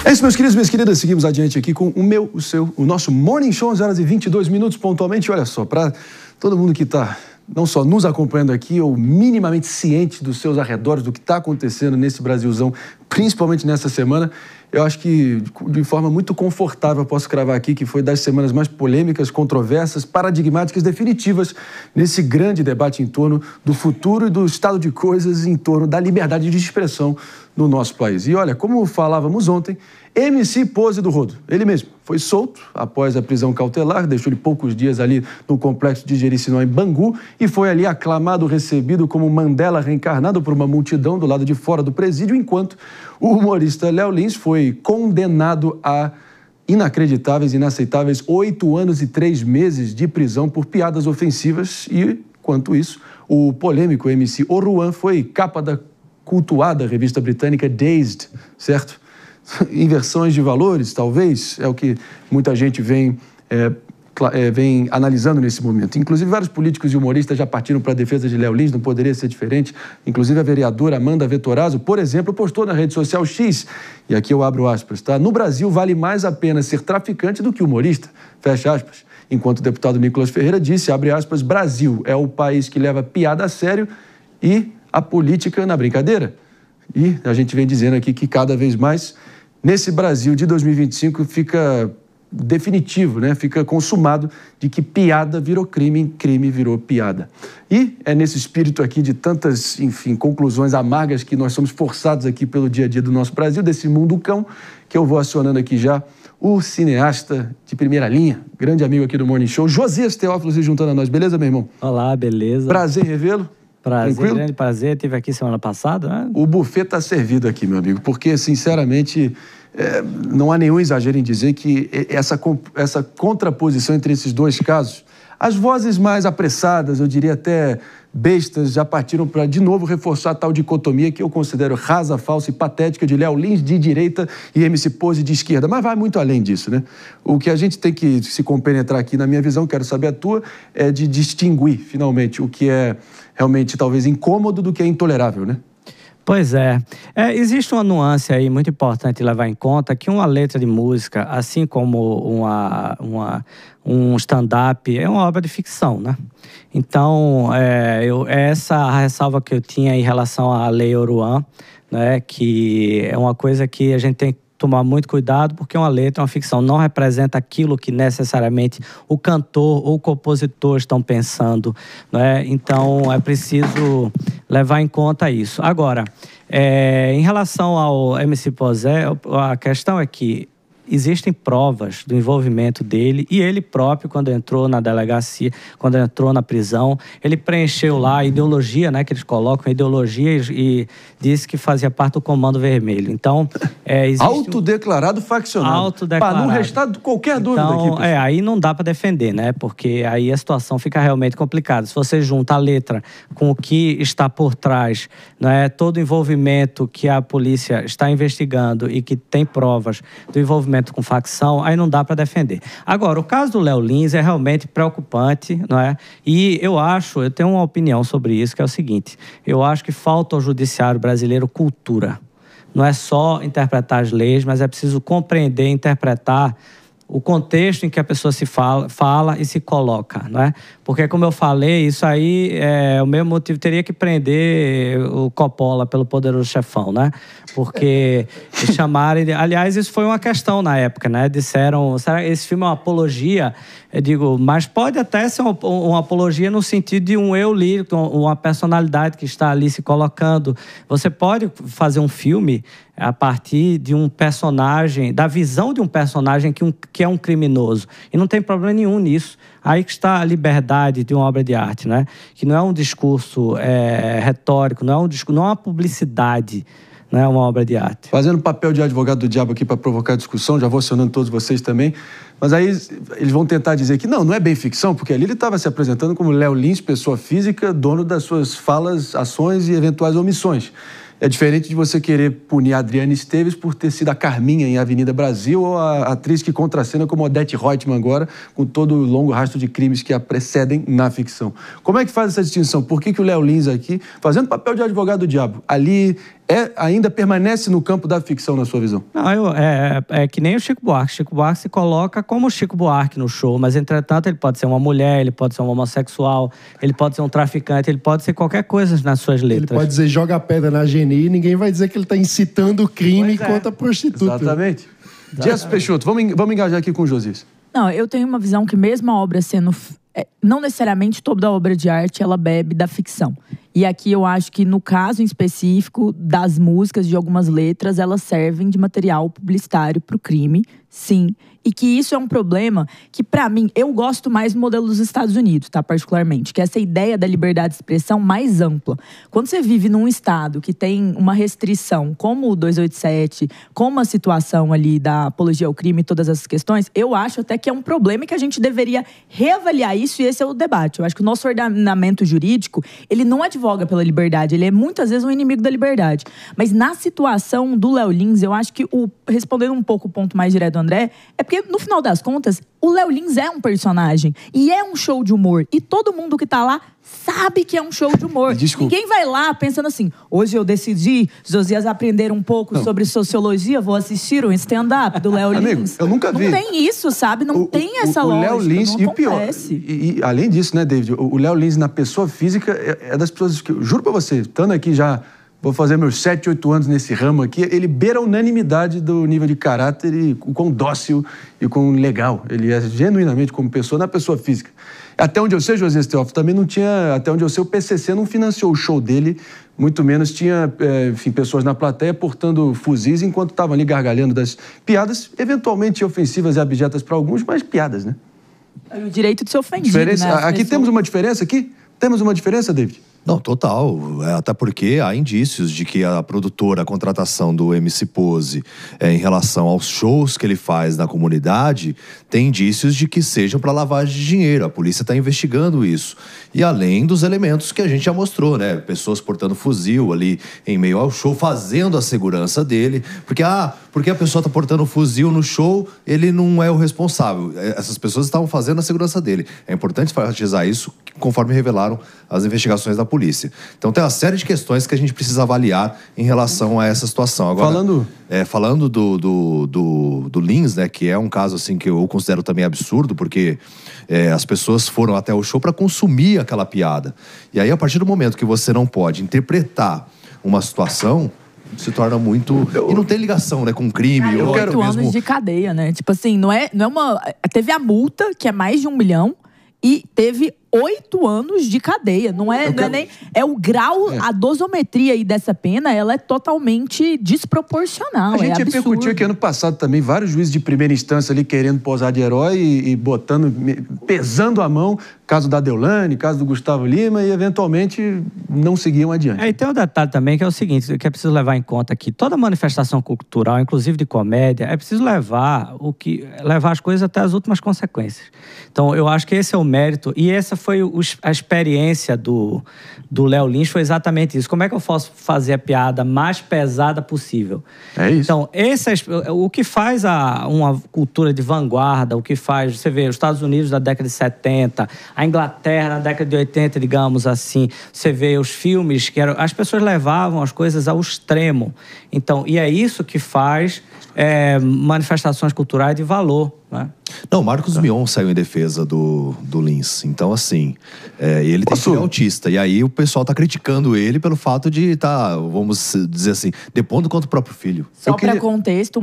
É isso, meus queridos e minhas queridas. Seguimos adiante aqui com o nosso Morning Show, 11h22 pontualmente. Olha só, para todo mundo que está não só nos acompanhando aqui, ou minimamente ciente dos seus arredores, do que está acontecendo nesse Brasilzão, principalmente nessa semana, eu acho que de forma muito confortável eu posso cravar aqui que foi das semanas mais polêmicas, controversas, paradigmáticas, definitivas nesse grande debate em torno do futuro e do estado de coisas em torno da liberdade de expressão no nosso país. E olha, como falávamos ontem, MC Pose do Rodo, ele mesmo, foi solto após a prisão cautelar, deixou ele poucos dias ali no complexo de Jericinó, em Bangu, e foi ali aclamado, recebido como Mandela reencarnado por uma multidão do lado de fora do presídio, enquanto o humorista Léo Lins foi condenado a inacreditáveis, inaceitáveis 8 anos e 3 meses de prisão por piadas ofensivas e, enquanto isso, o polêmico MC Oruan foi capa da cultuada revista britânica Dazed, certo? Inversões de valores, talvez, é o que muita gente vem analisando nesse momento. Inclusive, vários políticos e humoristas já partiram para a defesa de Léo Lins, não poderia ser diferente. Inclusive, a vereadora Amanda Vettorazzo, por exemplo, postou na rede social X, e aqui eu abro aspas, tá? No Brasil, vale mais a pena ser traficante do que humorista, fecha aspas. Enquanto o deputado Nicolas Ferreira disse, abre aspas, Brasil é o país que leva piada a sério e a política na brincadeira. E a gente vem dizendo aqui que cada vez mais, nesse Brasil de 2025, fica definitivo, né? Fica consumado de que piada virou crime, crime virou piada. E é nesse espírito aqui de tantas, enfim, conclusões amargas que nós somos forçados aqui pelo dia a dia do nosso Brasil, desse mundo cão, que eu vou acionando aqui já o cineasta de primeira linha, grande amigo aqui do Morning Show, Josias Teófilo, se juntando a nós. Beleza, meu irmão? Olá, beleza. Prazer em revê-lo. Prazer, tranquilo? Grande prazer. Estive aqui semana passada, né? O buffet está servido aqui, meu amigo, porque, sinceramente, não há nenhum exagero em dizer que essa contraposição entre esses dois casos, as vozes mais apressadas, eu diria até bestas, já partiram para, de novo, reforçar a tal dicotomia que eu considero rasa, falsa e patética de Léo Lins de direita e MC Pose de esquerda. Mas vai muito além disso, né? O que a gente tem que se compenetrar aqui, na minha visão, quero saber a tua, é de distinguir, finalmente, o que é realmente talvez incômodo do que é intolerável, né? Pois é. Existe uma nuance aí muito importante levar em conta, que uma letra de música, assim como um stand-up, é uma obra de ficção, né? Então, essa a ressalva que eu tinha em relação à Lei Oruan, né, que é uma coisa que a gente tem que tomar muito cuidado, porque uma letra, uma ficção, não representa aquilo que necessariamente o cantor ou o compositor estão pensando, né? Então, é preciso levar em conta isso. Agora, em relação ao MC Posé, a questão é que existem provas do envolvimento dele e ele próprio, quando entrou na delegacia, quando entrou na prisão, ele preencheu lá a ideologia, né, que eles colocam, a ideologia e disse que fazia parte do Comando Vermelho. Então, existe autodeclarado faccionado. Autodeclarado. Para não restar qualquer dúvida aqui, pessoal. Aí não dá para defender, né? Porque aí a situação fica realmente complicada. Se você junta a letra com o que está por trás, né, todo o envolvimento que a polícia está investigando e que tem provas do envolvimento com facção, aí não dá para defender. Agora, o caso do Léo Lins é realmente preocupante, não é? E eu tenho uma opinião sobre isso, que é o seguinte: eu acho que falta ao judiciário brasileiro cultura. Não é só interpretar as leis, mas é preciso compreender e interpretar o contexto em que a pessoa se fala e se coloca, não é? Porque, como eu falei, isso aí é o mesmo motivo, teria que prender o Coppola pelo Poderoso Chefão, né? Porque chamarem... Aliás, isso foi uma questão na época, né? Disseram, será que esse filme é uma apologia? Eu digo, mas pode até ser uma apologia no sentido de um eu lírico, uma personalidade que está ali se colocando. Você pode fazer um filme a partir de um personagem, da visão de um personagem que é um criminoso. E não tem problema nenhum nisso. Aí que está a liberdade de uma obra de arte, né? Que não é um discurso retórico, não é uma publicidade, não é uma obra de arte. Fazendo papel de advogado do diabo aqui para provocar discussão, já vou acionando todos vocês também, mas aí eles vão tentar dizer que não é bem ficção, porque ali ele estava se apresentando como Léo Lins, pessoa física, dono das suas falas, ações e eventuais omissões. É diferente de você querer punir a Adriana Esteves por ter sido a Carminha em Avenida Brasil ou a atriz que contracena como Odete Roitman agora, com todo o longo rastro de crimes que a precedem na ficção. Como é que faz essa distinção? Por que o Léo Lins aqui, fazendo papel de advogado do diabo, ali ainda permanece no campo da ficção, na sua visão? Não, é que nem o Chico Buarque. Chico Buarque se coloca como Chico Buarque no show, mas, entretanto, ele pode ser uma mulher, ele pode ser um homossexual, ele pode ser um traficante, ele pode ser qualquer coisa nas suas letras. Ele pode dizer joga pedra na Geni e ninguém vai dizer que ele está incitando o crime contra a prostituta. Exatamente. Jess Peixoto, vamos engajar aqui com o Josias. Não, eu tenho uma visão que mesmo a obra sendo... não necessariamente toda obra de arte ela bebe da ficção. E aqui eu acho que no caso em específico das músicas, de algumas letras, elas servem de material publicitário para o crime, sim. E que isso é um problema que, para mim, eu gosto mais do modelo dos Estados Unidos, tá? Particularmente. Que é essa ideia da liberdade de expressão mais ampla. Quando você vive num estado que tem uma restrição, como o 287, como a situação ali da apologia ao crime e todas essas questões, eu acho até que é um problema e que a gente deveria reavaliar isso, e esse é o debate. Eu acho que o nosso ordenamento jurídico, ele não advoga pela liberdade, ele é muitas vezes um inimigo da liberdade. Mas na situação do Léo Lins, eu acho que, respondendo um pouco o ponto mais direto do André, é porque, no final das contas, o Léo Lins é um personagem. E é um show de humor. E todo mundo que tá lá sabe que é um show de humor. Desculpa. Ninguém vai lá pensando assim, hoje eu decidi, Josias, aprender um pouco sobre sociologia, vou assistir um stand-up do Léo Lins. Amigo, eu nunca vi. Não tem isso, sabe? Não tem essa lógica. O Léo Lins, não e o pior, acontece. além disso, né, David, o Léo Lins, na pessoa física, é das pessoas que, eu juro pra você, estando aqui já... Vou fazer meus 7, 8 anos nesse ramo aqui. Ele beira a unanimidade do nível de caráter e o quão dócil e o quão legal. Ele é genuinamente como pessoa, na pessoa física. Até onde eu sei, Josias Teófilo, também não tinha... Até onde eu sei, o PCC não financiou o show dele. Muito menos tinha, enfim, pessoas na plateia portando fuzis enquanto estavam ali gargalhando das piadas, eventualmente ofensivas e abjetas para alguns, mas piadas, né? O direito de ser ofendido, né? Aqui temos uma diferença aqui? Temos uma diferença, David? Não, total. Até porque há indícios de que a produtora, a contratação do MC Pose em relação aos shows que ele faz na comunidade, tem indícios de que sejam para lavagem de dinheiro. A polícia está investigando isso. E além dos elementos que a gente já mostrou, né? Pessoas portando fuzil ali em meio ao show, fazendo a segurança dele. Porque a pessoa está portando fuzil no show, ele não é o responsável. Essas pessoas estavam fazendo a segurança dele. É importante enfatizar isso, conforme revelaram as investigações da polícia. Então tem uma série de questões que a gente precisa avaliar em relação a essa situação. Agora, falando do Lins, né, que é um caso assim que eu considero também absurdo, porque as pessoas foram até o show para consumir aquela piada. E aí, a partir do momento que você não pode interpretar uma situação, se torna muito... E não tem ligação, né, com crime. Ou 8 anos de cadeia, né? Tipo assim, não é uma... Teve a multa, que é mais de 1 milhão, e teve 8 anos de cadeia. Não é nem... É o grau, a dosometria aí dessa pena, ela é totalmente desproporcional. A gente repercutiu absurdo. que ano passado também vários juízes de primeira instância ali querendo posar de herói e pesando a mão, caso da Deolane, caso do Gustavo Lima, e eventualmente não seguiam adiante. E tem um detalhe também que é o seguinte, que é preciso levar em conta aqui. Toda manifestação cultural, inclusive de comédia, é preciso levar as coisas até as últimas consequências. Então, eu acho que esse é o mérito, e essa foi a experiência do Léo Lins, foi exatamente isso. Como é que eu posso fazer a piada mais pesada possível? É isso. Então, o que faz uma cultura de vanguarda, o que faz, você vê, os Estados Unidos da década de 70, a Inglaterra na década de 80, digamos assim, você vê os filmes que as pessoas levavam as coisas ao extremo. Então, e é isso que faz manifestações culturais de valor, né? Não, Marcos Mion saiu em defesa do Lins. Então, assim, ele tem filho autista. E aí o pessoal tá criticando ele pelo fato de estar, vamos dizer assim, depondo contra o próprio filho. Só para contexto,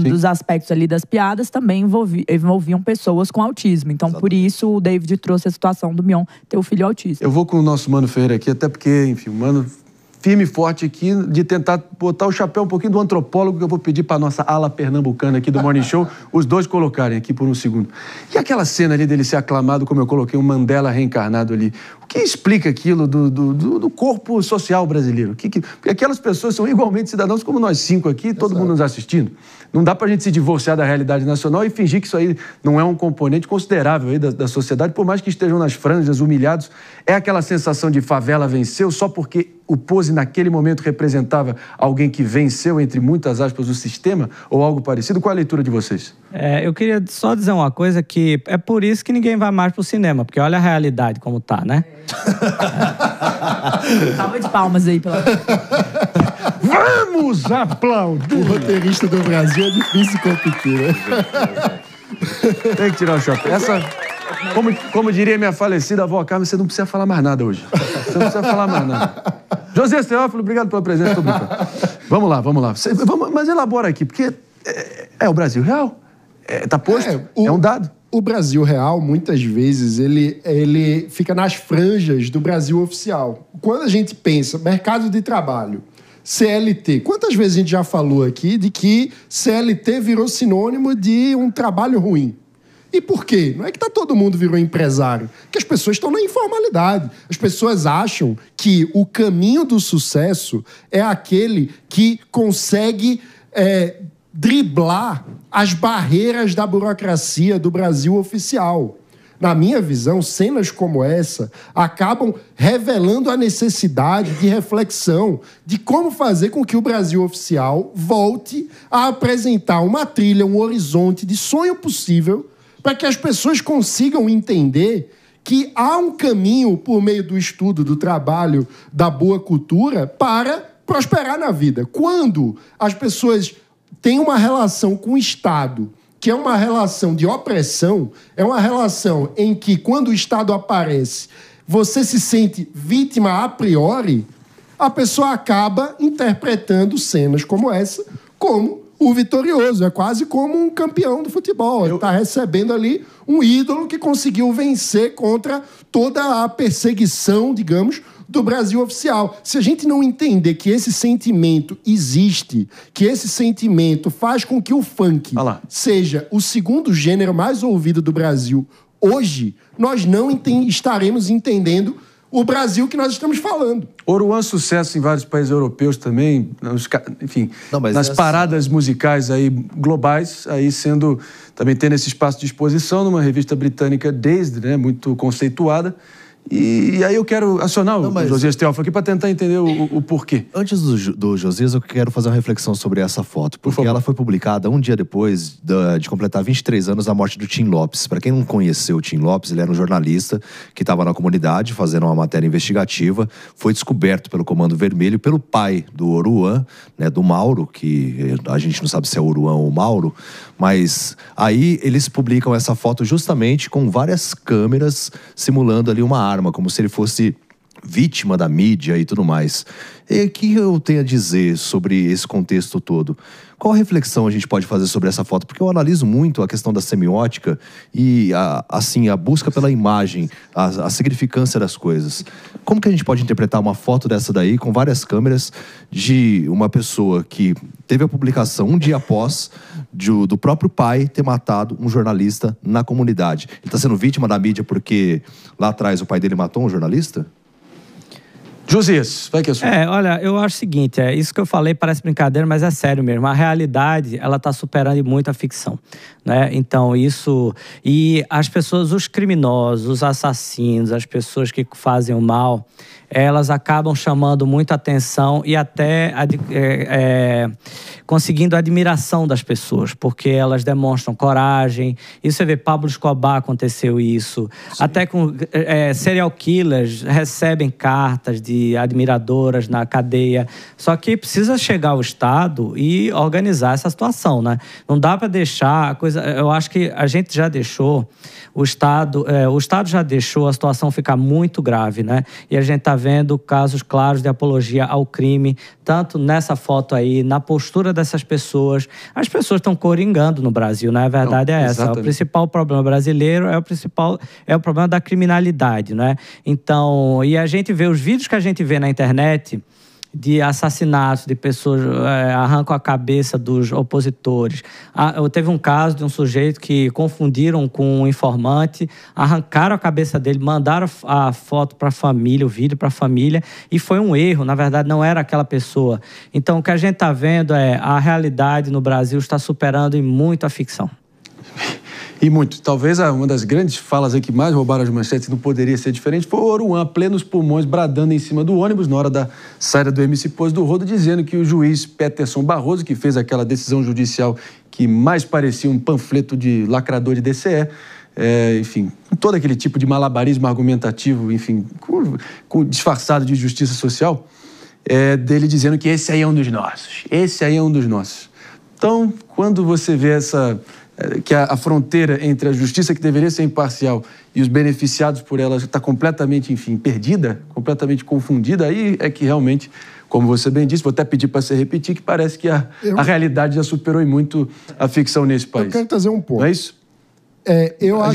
dos aspectos ali das piadas também envolviam pessoas com autismo. Então, por isso, o David trouxe a situação do Mion ter o filho autista. Eu vou com o nosso Mano Ferreira aqui, até porque, enfim, o Mano... firme e forte aqui, de tentar botar o chapéu um pouquinho do antropólogo, que eu vou pedir para a nossa ala pernambucana aqui do Morning Show, os dois colocarem aqui por um segundo. E aquela cena ali dele ser aclamado, como eu coloquei, um Mandela reencarnado ali, o que explica aquilo do corpo social brasileiro? Porque aquelas pessoas são igualmente cidadãos como nós 5 aqui, todo mundo nos assistindo. Não dá pra gente se divorciar da realidade nacional e fingir que isso aí não é um componente considerável aí da sociedade, por mais que estejam nas franjas, humilhados. É aquela sensação de favela venceu só porque o Pose naquele momento representava alguém que venceu, entre muitas aspas, o sistema, ou algo parecido? Qual a leitura de vocês? Eu queria só dizer uma coisa, que é por isso que ninguém vai mais pro cinema, porque olha a realidade como tá, né? Salva de palmas aí pela... Vamos aplaudir! O roteirista do Brasil é difícil competir, né? Tem que tirar o chapéu. Essa, como diria minha falecida avó Carmen, você não precisa falar mais nada hoje. Você não precisa falar mais nada. Josias Teófilo, obrigado pela presença. Tô brincando. Vamos lá. Mas elabora aqui, porque é o Brasil real. Tá posto, é um dado. O Brasil real, muitas vezes, ele fica nas franjas do Brasil oficial. Quando a gente pensa mercado de trabalho, CLT, quantas vezes a gente já falou aqui de que CLT virou sinônimo de um trabalho ruim? E por quê? Não é que todo mundo virou empresário, que as pessoas estão na informalidade. As pessoas acham que o caminho do sucesso é aquele que consegue driblar as barreiras da burocracia do Brasil oficial. Na minha visão, cenas como essa acabam revelando a necessidade de reflexão de como fazer com que o Brasil oficial volte a apresentar uma trilha, um horizonte de sonho possível para que as pessoas consigam entender que há um caminho por meio do estudo, do trabalho, da boa cultura para prosperar na vida. Quando as pessoas têm uma relação com o Estado, que é uma relação de opressão, é uma relação em que, quando o Estado aparece, você se sente vítima a priori, a pessoa acaba interpretando cenas como essa como o vitorioso. É quase como um campeão do futebol. Ele está recebendo ali um ídolo que conseguiu vencer contra toda a perseguição, digamos, do Brasil oficial. Se a gente não entender que esse sentimento existe, que esse sentimento faz com que o funk seja o segundo gênero mais ouvido do Brasil hoje, nós não estaremos entendendo o Brasil que nós estamos falando. Oruan, sucesso em vários países europeus também, enfim, nas paradas musicais aí globais, aí também tendo esse espaço de exposição numa revista britânica Dazed, né, muito conceituada. E aí eu quero acionar o Josias Teófilo aqui para tentar entender o porquê. Antes do Josias, eu quero fazer uma reflexão sobre essa foto, porque ela foi publicada um dia depois de completar 23 anos da morte do Tim Lopes. Para quem não conheceu o Tim Lopes, ele era um jornalista que estava na comunidade fazendo uma matéria investigativa, foi descoberto pelo Comando Vermelho, pelo pai do Oruan, né, do Mauro, que a gente não sabe se é Oruan ou Mauro, mas aí eles publicam essa foto justamente com várias câmeras simulando ali uma arma, como se ele fosse vítima da mídia e tudo mais. E o que eu tenho a dizer sobre esse contexto todo? Qual reflexão a gente pode fazer sobre essa foto? Porque eu analiso muito a questão da semiótica e a busca pela imagem, a significância das coisas. Como que a gente pode interpretar uma foto dessa daí, com várias câmeras, de uma pessoa que teve a publicação um dia após do próprio pai ter matado um jornalista na comunidade? Ele está sendo vítima da mídia porque lá atrás o pai dele matou um jornalista? Josias, vai que é sua. Olha, eu acho o seguinte, isso que eu falei parece brincadeira, mas é sério mesmo. A realidade, ela está superando muito a ficção, né? Então, isso... E as pessoas, os criminosos, os assassinos, as pessoas que fazem o mal, elas acabam chamando muita atenção e até conseguindo a admiração das pessoas, porque elas demonstram coragem. E você vê, Pablo Escobar aconteceu isso. Sim. Até com serial killers recebem cartas de admiradoras na cadeia. Só que precisa chegar ao Estado e organizar essa situação, né? Não dá para deixar a coisa... Eu acho que a gente já deixou... O Estado já deixou a situação ficar muito grave, né? E a gente está vendo casos claros de apologia ao crime, tanto nessa foto aí, na postura dessas pessoas. As pessoas estão coringando no Brasil, né? A verdade é essa. Exatamente. O principal problema brasileiro é o problema da criminalidade, né? Então, e a gente vê os vídeos que a gente vê na internet de assassinatos, de pessoas arrancam a cabeça dos opositores. Teve um caso de um sujeito que confundiram com um informante, arrancaram a cabeça dele, mandaram a foto para a família, o vídeo para a família, e foi um erro, na verdade não era aquela pessoa. Então o que a gente está vendo a realidade no Brasil está superando em muito a ficção. E muito. Talvez uma das grandes falas aí que mais roubaram as manchetes, não poderia ser diferente, foi o Oruan, plenos pulmões, bradando em cima do ônibus na hora da saída do MC Pose do Rodo, dizendo que o juiz Peterson Barroso, que fez aquela decisão judicial que mais parecia um panfleto de lacrador de DCE, enfim, com todo aquele tipo de malabarismo argumentativo, enfim, disfarçado de justiça social, dele dizendo que esse aí é um dos nossos, esse aí é um dos nossos. Então, quando você vê que a fronteira entre a justiça que deveria ser imparcial e os beneficiados por ela está completamente, enfim, perdida, completamente confundida, aí é que realmente, como você bem disse, vou até pedir para você repetir, que parece que a realidade já superou muito a ficção nesse país. Eu quero trazer um ponto. Não é isso? A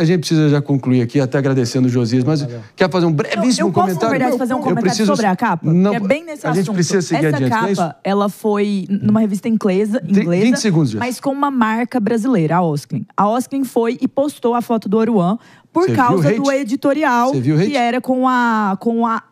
gente precisa já concluir aqui, até agradecendo o Josias, mas quer fazer um brevíssimo comentário? Eu posso, na verdade, fazer um comentário sobre a capa? Não, que é bem nesse a assunto. gente precisa seguir Essa adiante, não é isso? capa, ela foi numa revista inglesa 20 segundos, já. mas com uma marca brasileira, a Osklin. A Osklin foi e postou a foto do Oruan por causa do editorial que era com a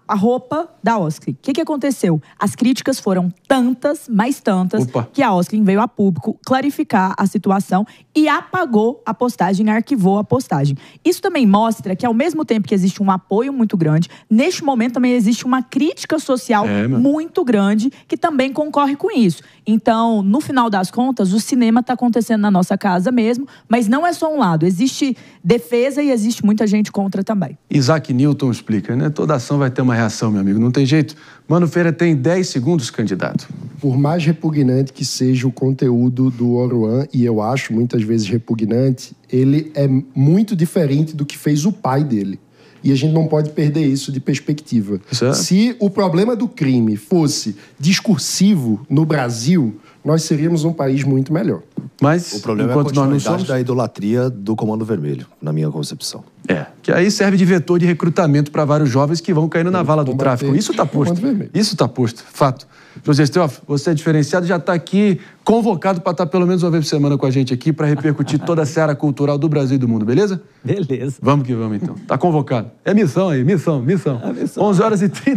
roupa da Osklin. O que aconteceu? As críticas foram tantas, mais tantas, que a Osklin veio a público clarificar a situação e apagou a postagem, arquivou a postagem. Isso também mostra que, ao mesmo tempo que existe um apoio muito grande, neste momento também existe uma crítica social muito grande que também concorre com isso. Então, no final das contas, o cinema está acontecendo na nossa casa mesmo, mas não é só um lado. Existe defesa e existe muita gente contra também. Isaac Newton explica, né? Toda ação vai ter uma reação, meu amigo. Não tem jeito. Mano Feira tem 10 segundos, candidato. Por mais repugnante que seja o conteúdo do Oruan, e eu acho muitas vezes repugnante, ele é muito diferente do que fez o pai dele. E a gente não pode perder isso de perspectiva. Se o problema do crime fosse discursivo no Brasil, nós seríamos um país muito melhor. Mas o problema é a continuidade da idolatria do Comando Vermelho, na minha concepção. Que aí serve de vetor de recrutamento para vários jovens que vão caindo na vala do tráfico. Isso está posto. Isso está posto. Fato. José Teófilo, você é diferenciado, já está aqui convocado para estar pelo menos uma vez por semana com a gente aqui para repercutir toda a seara cultural do Brasil e do mundo, beleza? Beleza. Vamos que vamos, então. Tá convocado. É missão aí, missão. 11h30.